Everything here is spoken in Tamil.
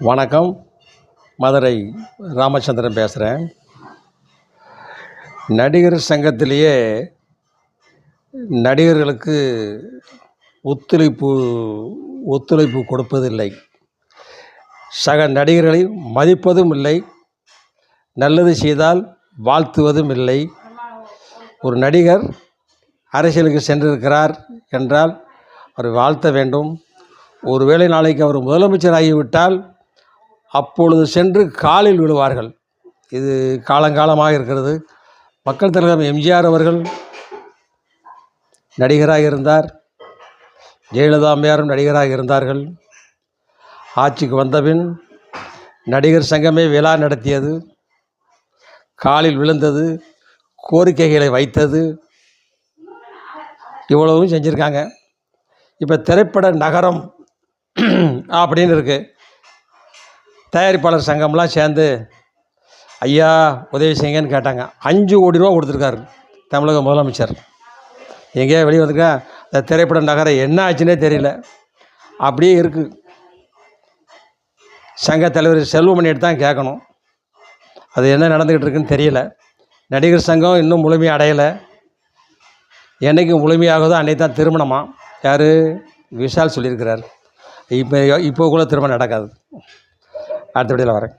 வணக்கம். மதுரை ராமச்சந்திரன் பேசுகிறேன். நடிகர் சங்கத்திலேயே நடிகர்களுக்கு ஒத்துழைப்பு கொடுப்பதில்லை. சக நடிகர்களை மதிப்பதும் இல்லை, நல்லது செய்தால் வாழ்த்துவதும் இல்லை. ஒரு நடிகர் அரசியலுக்கு சென்றிருக்கிறார் என்றால் அவர் வாழ்த்த வேண்டும். ஒருவேளை நாளைக்கு அவர் முதலமைச்சராகிவிட்டால் அப்பொழுது சென்று காலில் விழுவார்கள். இது காலங்காலமாக இருக்கிறது. மக்கள் தலைவர் எம்ஜிஆர் அவர்கள் நடிகராக இருந்தார், ஜெயலலிதா அம்மையாரும் நடிகராக இருந்தார்கள். ஆட்சிக்கு வந்தபின் நடிகர் சங்கமே விழா நடத்தியது, காலில் விழுந்தது, கோரிக்கைகளை வைத்தது, இவ்வளவும் செஞ்சுருக்காங்க. இப்போ திரைப்பட நகரம் அப்படின்னு இருக்குது. தயாரிப்பாளர் சங்கம்லாம் சேர்ந்து ஐயா உதவி செய்யுங்கன்னு கேட்டாங்க. 5 கோடி ரூபா கொடுத்துருக்காரு தமிழக முதலமைச்சர். எங்கேயா வெளியே வந்துருக்கா? இந்த திரைப்பட நகரம் என்ன ஆச்சுன்னே தெரியல, அப்படியே இருக்குது. சங்க தலைவர் செல்வமணியிட்டு தான் கேட்கணும், அது என்ன நடந்துக்கிட்டு இருக்குன்னு தெரியல. நடிகர் சங்கம் இன்னும் முழுமையாக அடையலை. என்றைக்கு முழுமையாகுதோ அன்றைக்கு தான் திருமணமா. யார்? விஷால் சொல்லியிருக்கிறார். இப்போ கூட திருமணம் நடக்காது. அடுத்த வீடியோவில் வரேன்.